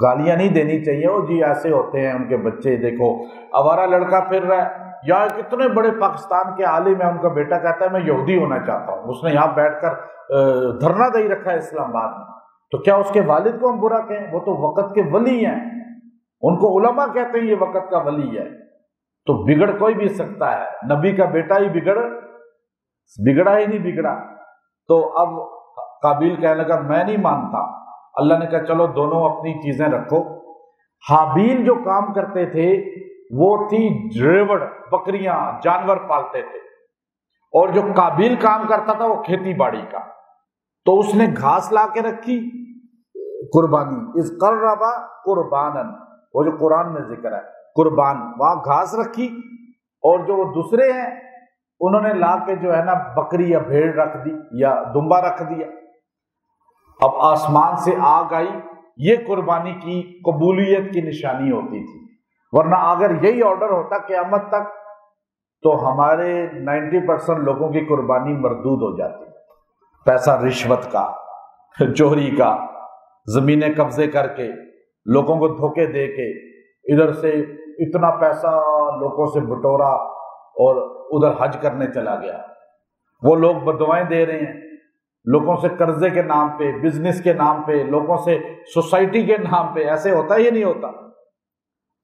گالیاں نہیں دینی چاہیے، وہ جی ایسے ہوتے ہیں ان کے بچے، دیکھو آوارہ لڑکا پھر رہا ہے، یا کتنے بڑے پاکستان کے عالم ہیں، ان کا بیٹا کہتا ہے میں یہودی ہونا چاہتا ہوں، اس نے یہاں بیٹھ کر دھرنا دے رکھا ہے اسلام آباد میں، تو کیا اس کے والد کو ہم برا کہیں؟ وہ تو وقت کے ولی ہیں، ان کو علماء کہتے ہیں یہ وقت کا ولی ہے، تو بگڑ کوئی بھی سکتا ہے، نبی کا بیٹا ہی بگڑا ہی نہیں بگڑا۔ تو اب قابیل کہنے لگا میں نہیں مانتا، اللہ نے کہا چلو دونوں اپنی چیزیں رکھو۔ حابیل جو کام کرتے تھے وہ تھی ریوڑ، بکریاں، جانور پالتے تھے، اور جو قابیل کام کرتا تھا وہ کھیتی باڑی کا، تو اس نے گھاس لا کے رکھی قربانی، اذ قربا قربانا، وہ جو قرآن میں ذکر ہے قربان، وہاں گھاس رکھی، اور جو وہ دوسرے ہیں انہوں نے لا کے جو ہے نا بکری یا بھیڑ رکھ دی یا دمبا رکھ دیا۔ اب آسمان سے آگ آئی، یہ قربانی کی قبولیت کی نشانی ہوتی تھی، ورنہ اگر یہی آرڈر ہوتا قیامت تک تو ہمارے 90% لوگوں کی قربانی مردود ہو جاتی، پیسہ رشوت کا، چوری کا، زمینیں قبضے کر کے، لوگوں کو دھوکے دے کے، ادھر سے اتنا پیسہ لوگوں سے بٹورا اور ادھر حج کرنے چلا گیا، وہ لوگ بدوائیں دے رہے ہیں لوگوں سے قرضے کے نام پہ، بزنس کے نام پہ، لوگوں سے سوسائٹی کے نام پہ، ایسے ہوتا ہی نہیں ہوتا۔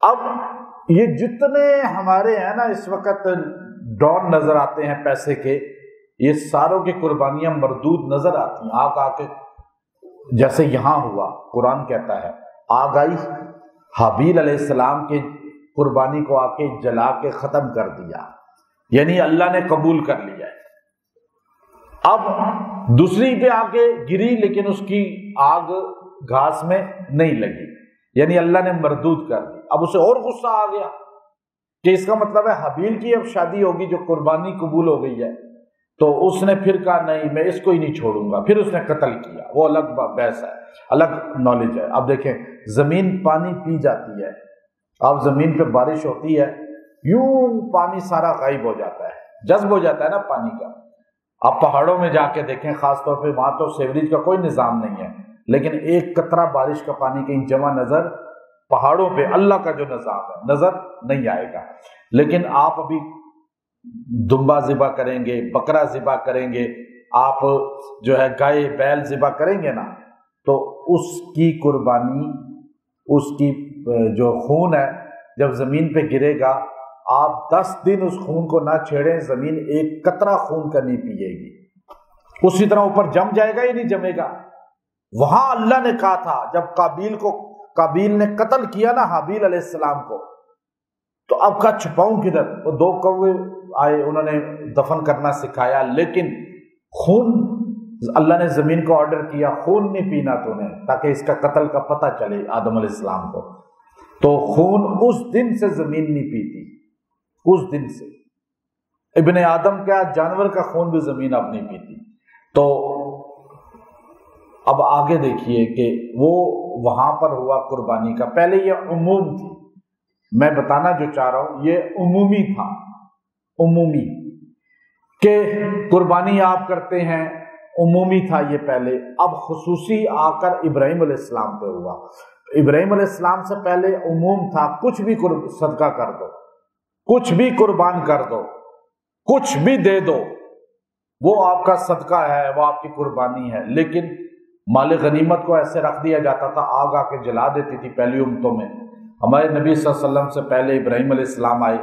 اب یہ جتنے ہمارے ہیں نا اس وقت ڈون نظر آتے ہیں پیسے کے، یہ ساروں کی قربانیاں مردود نظر آتی ہیں، آگ آ کے، جیسے یہاں ہوا، قرآن کہتا ہے آگ آئی، حابیل علیہ السلام کے قربانی کو آ کے جلا کے ختم کر دیا، یعنی اللہ نے قبول کر لیا ہے۔ اب دوسری پہ آ کے گری، لیکن اس کی آگ گھاس میں نہیں لگی، یعنی اللہ نے مردود کر دی۔ اب اسے اور غصہ آ گیا کہ اس کا مطلب ہے حابیل کی اب شادی ہوگی، جو قربانی قبول ہو گئی ہے، تو اس نے پھر کہا نہیں میں اس کو ہی نہیں چھوڑوں گا، پھر اس نے قتل کیا۔ وہ الگ بحث ہے، الگ نالج ہے۔ اب دیکھیں زمین پانی پی جاتی ہے، اب زمین پہ بارش ہوتی ہے، یوں پانی سارا غائب ہو جاتا ہے، جذب ہو جاتا ہے نا پانی کا۔ آپ پہاڑوں میں جا کے دیکھیں، خاص طور پہ وہاں تو سیوریج کا کوئی نظام نہیں ہے، لیکن ایک قطرہ بارش کا پانی کہیں جمع نظر، پہاڑوں پہ اللہ کا جو نظام ہے نظر نہیں آئے گا۔ لیکن آپ ابھی دمبا ذبح کریں گے، بکرا ذبح کریں گے، آپ جو ہے گائے بیل ذبح کریں گے نا، تو اس کی قربانی، اس کی جو خون ہے جب زمین پہ گرے گا، آپ 10 دن اس خون کو نہ چھیڑیں، زمین ایک قطرہ خون کا نہیں پیے گی، اسی طرح اوپر جم جائے گا یا نہیں جمے گا۔ وہاں اللہ نے کہا تھا جب قابیل نے قتل کیا نا حابیل علیہ السلام کو، تو اب کا چھپاؤں کدھر؟ وہ 2 کوے آئے، انہوں نے دفن کرنا سکھایا، لیکن خون اللہ نے زمین کو آرڈر کیا خون نہیں پینا تو نے، تاکہ اس کا قتل کا پتہ چلے آدم علیہ السلام کو، تو خون اس دن سے زمین نہیں پیتی، اس دن سے ابن آدم کا جانور کا خون بھی زمین اب نہیں پیتی۔ تو اب آگے دیکھیے کہ وہ وہاں پر ہوا قربانی کا، پہلے یہ عموم تھی، میں بتانا جو چاہ رہا ہوں یہ عمومی تھا، عمومی کہ قربانی آپ کرتے ہیں، عمومی تھا یہ پہلے، اب خصوصی آ کر ابراہیم علیہ السلام پہ ہوا۔ ابراہیم علیہ السلام سے پہلے عموم تھا، کچھ بھی صدقہ کر دو، کچھ بھی قربان کر دو، کچھ بھی دے دو، وہ آپ کا صدقہ ہے، وہ آپ کی قربانی ہے۔ لیکن مال غنیمت کو ایسے رکھ دیا جاتا تھا، آگ آ کے جلا دیتی تھی پہلی امتوں میں۔ ہمارے نبی صلی اللہ علیہ وسلم سے پہلے ابراہیم علیہ السلام آئے،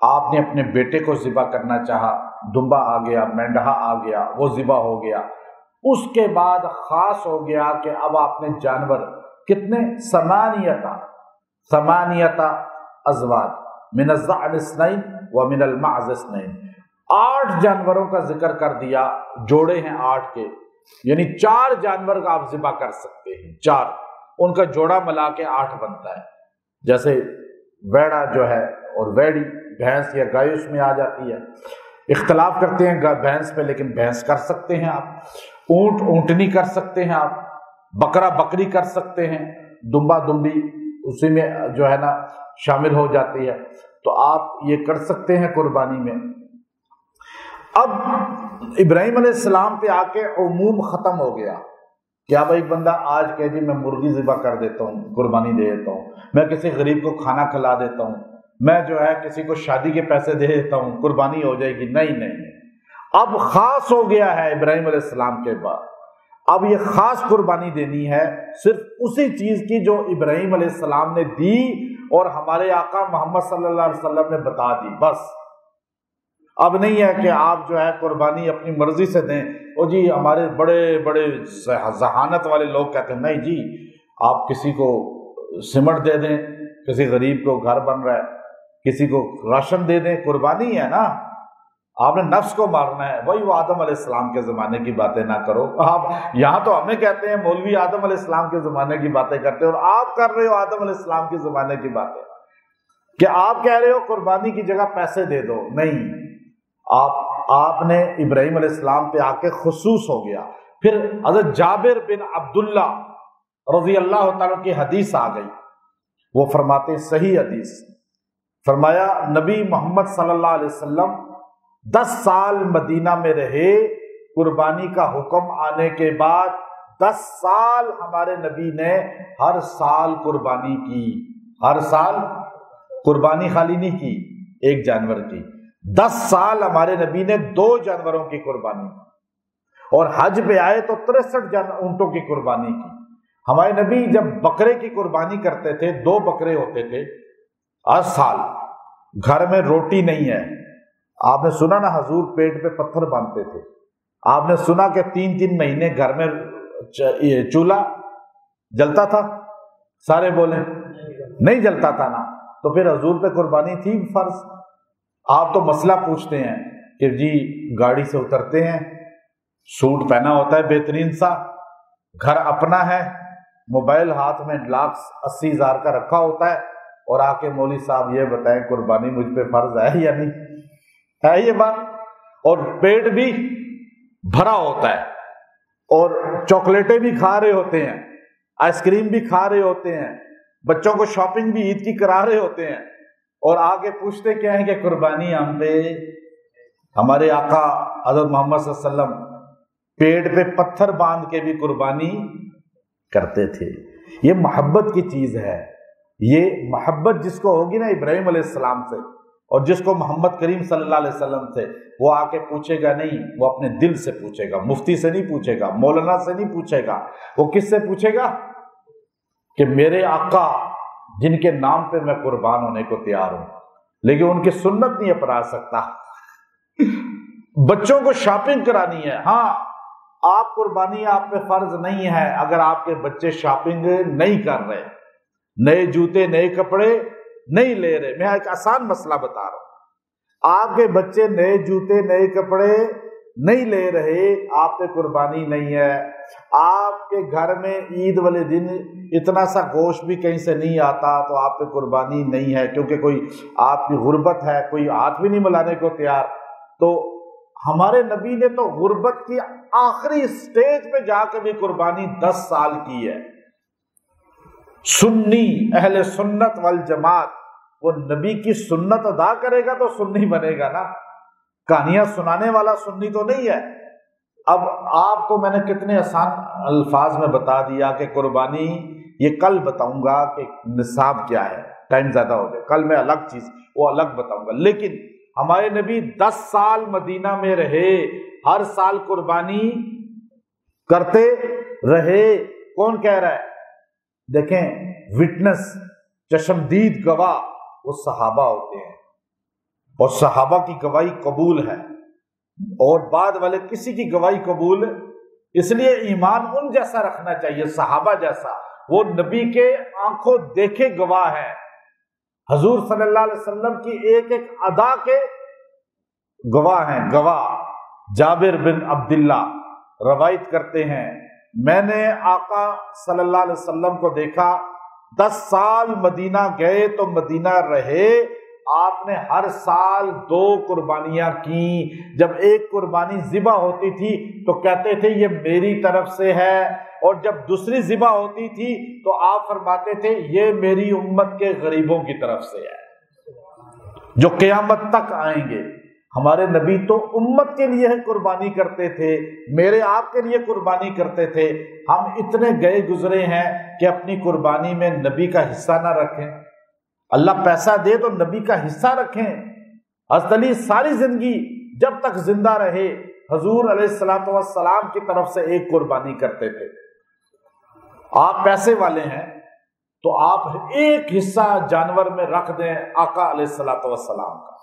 آپ نے اپنے بیٹے کو ذبح کرنا چاہا، دمبا آ گیا، مینڈھا آ گیا، وہ ذبح ہو گیا۔ اس کے بعد خاص ہو گیا کہ اب آپ نے جانور کتنے، ثمانیتا ازواج، من الضأن اثنین ومن المعز اثنین، 8 جانوروں کا ذکر کر دیا، جوڑے ہیں 8 کے، یعنی 4 جانور کا آپ ذبح کر سکتے ہیں، 4 ان کا جوڑا ملا کے 8 بنتا ہے۔ جیسے ویڑا جو ہے اور ویڑی، بھینس یا گائے اس میں آ جاتی ہے، اختلاف کرتے ہیں بھینس پہ، لیکن بھینس کر سکتے ہیں آپ، اونٹ اونٹنی کر سکتے ہیں آپ، بکرا بکری کر سکتے ہیں، دمبا دمبی اسی میں جو ہے نا شامل ہو جاتی ہے، تو آپ یہ کر سکتے ہیں قربانی میں۔ اب ابراہیم علیہ السلام پہ آ کے عموم ختم ہو گیا، کیا بھائی بندہ آج کہ جی میں مرغی ذبح کر دیتا ہوں، قربانی دے دیتا ہوں، میں کسی غریب کو کھانا کھلا دیتا ہوں، میں جو ہے کسی کو شادی کے پیسے دے دیتا ہوں، قربانی ہو جائے گی؟ نہیں نہیں، اب خاص ہو گیا ہے ابراہیم علیہ السلام کے بعد، اب یہ خاص قربانی دینی ہے صرف اسی چیز کی جو ابراہیم علیہ السلام نے دی اور ہمارے آقا محمد صلی اللہ علیہ وسلم نے بتا دی، بس۔ اب نہیں ہے کہ آپ جو ہے قربانی اپنی مرضی سے دیں، اور جی ہمارے بڑے بڑے ذہانت والے لوگ کہتے ہیں نہیں جی آپ کسی کو سمٹ دے دیں، کسی غریب کو گھر بن رہا ہے کسی کو راشن دے دیں، قربانی ہے نا، آپ نے نفس کو مارنا ہے۔ وہی وہ آدم علیہ السلام کے زمانے کی باتیں نہ کرو، آپ یہاں تو ہمیں کہتے ہیں مولوی آدم علیہ السلام کے زمانے کی باتیں کرتے ہیں، اور آپ کر رہے ہو آدم علیہ السلام کے زمانے کی باتیں، کہ آپ کہہ رہے ہو قربانی کی جگہ پیسے دے دو، نہیں، آپ نے ابراہیم علیہ السلام پہ آ کے خصوص ہو گیا۔ پھر حضرت جابر بن عبداللہ رضی اللہ تعالیٰ کی حدیث آ گئی، وہ فرماتے ہیں صحیح حدیث، فرمایا نبی محمد صلی اللہ علیہ وسلم 10 سال مدینہ میں رہے، قربانی کا حکم آنے کے بعد 10 سال ہمارے نبی نے ہر سال قربانی کی، ہر سال قربانی خالی نہیں کی ایک جانور کی، 10 سال ہمارے نبی نے 2 جانوروں کی قربانی کی، اور حج پہ آئے تو 63 اونٹوں کی قربانی کی۔ ہمارے نبی جب بکرے کی قربانی کرتے تھے 2 بکرے ہوتے تھے ہر سال، گھر میں روٹی نہیں ہے، آپ نے سنا نا حضور پیٹ پہ پتھر باندھتے تھے، آپ نے سنا کہ 3 مہینے گھر میں چولہا جلتا تھا؟ سارے بولیں نہیں جلتا تھا نا، تو پھر حضور پہ قربانی تھی فرض۔ آپ تو مسئلہ پوچھتے ہیں کہ جی گاڑی سے اترتے ہیں، سوٹ پہنا ہوتا ہے بہترین سا، گھر اپنا ہے، موبائل ہاتھ میں 1,80,000 کا رکھا ہوتا ہے، اور آ کے مولوی صاحب یہ بتائیں قربانی مجھ پہ فرض ہے یا نہیں ہے؟ یہ بات، اور پیٹ بھی بھرا ہوتا ہے، اور چاکلیٹیں بھی کھا رہے ہوتے ہیں، آئس کریم بھی کھا رہے ہوتے ہیں، بچوں کو شاپنگ بھی عید کی کرا رہے ہوتے ہیں، اور آگے پوچھتے کیا ہیں کہ قربانی ہم پہ۔ ہمارے آقا حضرت محمد صلی اللہ علیہ وسلم پیٹ پہ پتھر باندھ کے بھی قربانی کرتے تھے۔ یہ محبت کی چیز ہے، یہ محبت جس کو ہوگی نا ابراہیم علیہ السلام سے، اور جس کو محمد کریم صلی اللہ علیہ وسلم سے، وہ آ کے پوچھے گا نہیں، وہ اپنے دل سے پوچھے گا، مفتی سے نہیں پوچھے گا، مولانا سے نہیں پوچھے گا، وہ کس سے پوچھے گا؟ کہ میرے آقا جن کے نام پہ میں قربان ہونے کو تیار ہوں، لیکن ان کی سنت نہیں اپنا سکتا۔ بچوں کو شاپنگ کرانی ہے، ہاں آپ قربانی آپ پہ فرض نہیں ہے اگر آپ کے بچے شاپنگ نہیں کر رہے، نئے جوتے نئے کپڑے نہیں لے رہے۔ میں ایک آسان مسئلہ بتا رہا ہوں، آپ کے بچے نئے جوتے نئے کپڑے نہیں لے رہے، آپ پہ قربانی نہیں ہے۔ آپ کے گھر میں عید والے دن اتنا سا گوشت بھی کہیں سے نہیں آتا تو آپ پہ قربانی نہیں ہے، کیونکہ کوئی آپ کی غربت ہے، کوئی ہاتھ بھی نہیں ملانے کو تیار۔ تو ہمارے نبی نے تو غربت کی آخری سٹیج پہ جا کے بھی قربانی 10 سال کی ہے۔ سنی اہل سنت والجماعت، وہ نبی کی سنت ادا کرے گا تو سنی بنے گا نا، کہانیاں سنانے والا سنی تو نہیں ہے۔ اب آپ کو میں نے کتنے آسان الفاظ میں بتا دیا کہ قربانی، یہ کل بتاؤں گا کہ نصاب کیا ہے، ٹائم زیادہ ہو گیا، کل میں الگ چیز وہ الگ بتاؤں گا۔ لیکن ہمارے نبی 10 سال مدینہ میں رہے، ہر سال قربانی کرتے رہے۔ کون کہہ رہا ہے؟ دیکھیں وٹنس، چشمدید گواہ وہ صحابہ ہوتے ہیں، اور صحابہ کی گواہی قبول ہے، اور بعد والے کسی کی گواہی قبول، اس لیے ایمان ان جیسا رکھنا چاہیے، صحابہ جیسا، وہ نبی کے آنکھوں دیکھے گواہ ہیں، حضور صلی اللہ علیہ وسلم کی ایک ایک ادا کے گواہ ہیں، گواہ۔ جابر بن عبداللہ روایت کرتے ہیں، میں نے آقا صلی اللہ علیہ وسلم کو دیکھا، 10 سال مدینہ گئے تو مدینہ رہے، آپ نے ہر سال 2 قربانیاں کی۔ جب ایک قربانی ذبح ہوتی تھی تو کہتے تھے یہ میری طرف سے ہے، اور جب دوسری ذبح ہوتی تھی تو آپ فرماتے تھے یہ میری امت کے غریبوں کی طرف سے ہے جو قیامت تک آئیں گے۔ ہمارے نبی تو امت کے لیے قربانی کرتے تھے، میرے آپ کے لیے قربانی کرتے تھے۔ ہم اتنے گئے گزرے ہیں کہ اپنی قربانی میں نبی کا حصہ نہ رکھیں۔ اللہ پیسہ دے تو نبی کا حصہ رکھیں۔ حضرت علی ساری زندگی جب تک زندہ رہے حضور علیہ الصلوۃ والسلام کی طرف سے ایک قربانی کرتے تھے۔ آپ پیسے والے ہیں تو آپ ایک حصہ جانور میں رکھ دیں آقا علیہ الصلوۃ والسلام کا۔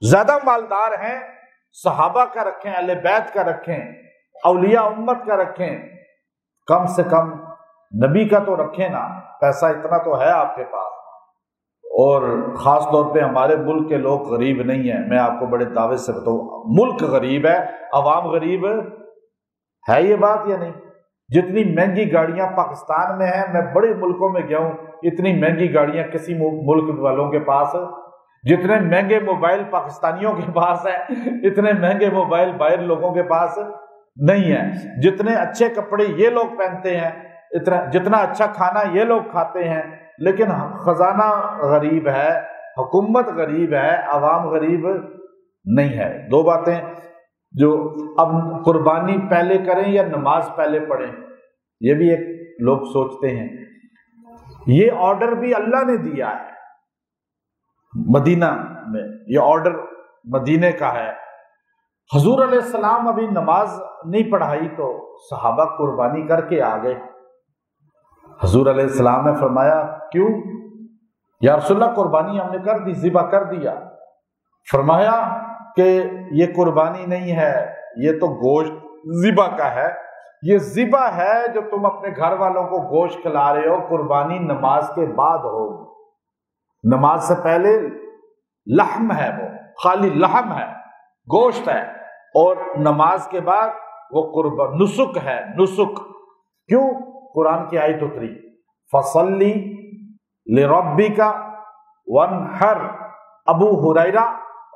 زیادہ مالدار ہیں صحابہ کا رکھیں، اہل بیت کا رکھیں، اولیاء امت کا رکھیں، کم سے کم نبی کا تو رکھیں نا۔ پیسہ اتنا تو ہے آپ کے پاس، اور خاص طور پہ ہمارے ملک کے لوگ غریب نہیں ہیں۔ میں آپ کو بڑے دعوے سے بتاؤں، ملک غریب ہے، عوام غریب ہے، یہ بات یا نہیں؟ جتنی مہنگی گاڑیاں پاکستان میں ہیں، میں بڑے ملکوں میں گیا ہوں، اتنی مہنگی گاڑیاں کسی ملک والوں کے پاس، جتنے مہنگے موبائل پاکستانیوں کے پاس ہیں اتنے مہنگے موبائل باہر لوگوں کے پاس نہیں ہیں، جتنے اچھے کپڑے یہ لوگ پہنتے ہیں، جتنا اچھا کھانا یہ لوگ کھاتے ہیں، لیکن خزانہ غریب ہے، حکومت غریب ہے، عوام غریب نہیں ہے۔ دو باتیں جو اب قربانی پہلے کریں یا نماز پہلے پڑھیں، یہ بھی ایک لوگ سوچتے ہیں۔ یہ آرڈر بھی اللہ نے دیا ہے مدینہ میں، یہ آرڈر مدینے کا ہے۔ حضور علیہ السلام ابھی نماز نہیں پڑھائی تو صحابہ قربانی کر کے آ گئے۔ حضور علیہ السلام نے فرمایا کیوں؟ یا رسول اللہ قربانی ہم نے کر دی، ذبح کر دیا۔ فرمایا کہ یہ قربانی نہیں ہے، یہ تو گوشت ذبح کا ہے، یہ ذبح ہے جو تم اپنے گھر والوں کو گوشت کھلا رہے ہو، قربانی نماز کے بعد ہوگی۔ نماز سے پہلے لحم ہے، وہ خالی لحم ہے، گوشت ہے، اور نماز کے بعد وہ قربان نسک ہے۔ نسک کیوں؟ قرآن کی آیت اتری فصلی لربک وانحر۔ ابو ہریرہ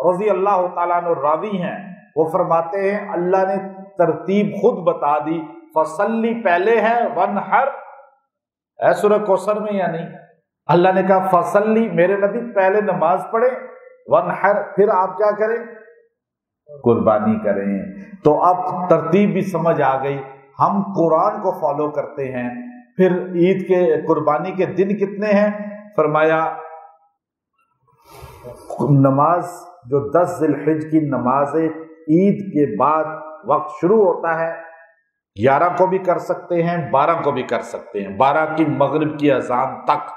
رضی اللہ تعالیٰ عنہ راوی ہیں، وہ فرماتے ہیں اللہ نے ترتیب خود بتا دی، فصلی پہلے ہے، وانحر ہے سورہ کوثر میں یا نہیں؟ اللہ نے کہا فصلی، میرے نبی پہلے نماز پڑھے، وانحر پھر آپ کیا کریں؟ قربانی کریں۔ تو اب ترتیب بھی سمجھ آ گئی۔ ہم قرآن کو فالو کرتے ہیں۔ پھر عید کے قربانی کے دن کتنے ہیں؟ فرمایا نماز جو 10 ذی الحج کی نماز عید کے بعد وقت شروع ہوتا ہے، 11 کو بھی کر سکتے ہیں، 12 کو بھی کر سکتے ہیں، 12 کی مغرب کی اذان تک،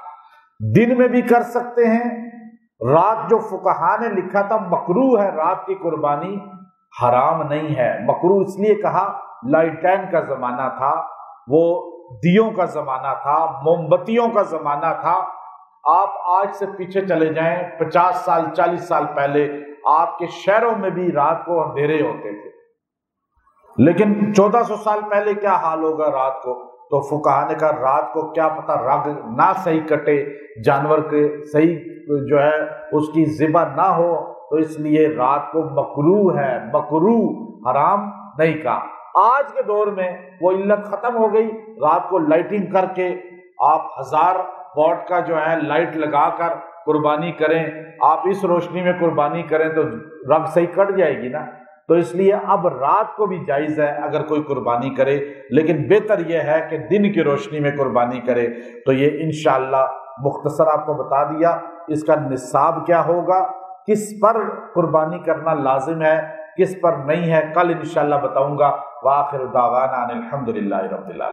دن میں بھی کر سکتے ہیں۔ رات جو فقہا نے لکھا تھا مکروہ ہے، رات کی قربانی حرام نہیں ہے۔ مکروہ اس لیے کہا، لائٹین کا زمانہ تھا، وہ دیوں کا زمانہ تھا، موم بتیوں کا زمانہ تھا۔ آپ آج سے پیچھے چلے جائیں 50 سال 40 سال پہلے، آپ کے شہروں میں بھی رات کو اندھیرے ہوتے تھے، لیکن 1400 سال پہلے کیا حال ہوگا رات کو؟ تو فقہا نے کہا رات کو کیا پتہ رگ نہ صحیح کٹے، جانور کے صحیح جو ہے اس کی ذبح نہ ہو، تو اس لیے رات کو مکروہ ہے، مکروہ حرام نہیں کہا۔ آج کے دور میں وہ علت ختم ہو گئی، رات کو لائٹنگ کر کے آپ 1000 واٹ کا جو ہے لائٹ لگا کر قربانی کریں، آپ اس روشنی میں قربانی کریں تو رگ صحیح کٹ جائے گی نا۔ تو اس لیے اب رات کو بھی جائز ہے اگر کوئی قربانی کرے، لیکن بہتر یہ ہے کہ دن کی روشنی میں قربانی کرے۔ تو یہ انشاءاللہ مختصر آپ کو بتا دیا اس کا نصاب کیا ہوگا، کس پر قربانی کرنا لازم ہے، کس پر نہیں ہے، کل انشاءاللہ بتاؤں گا۔ وآخر دعوانا ان الحمدللہ رب العالمین۔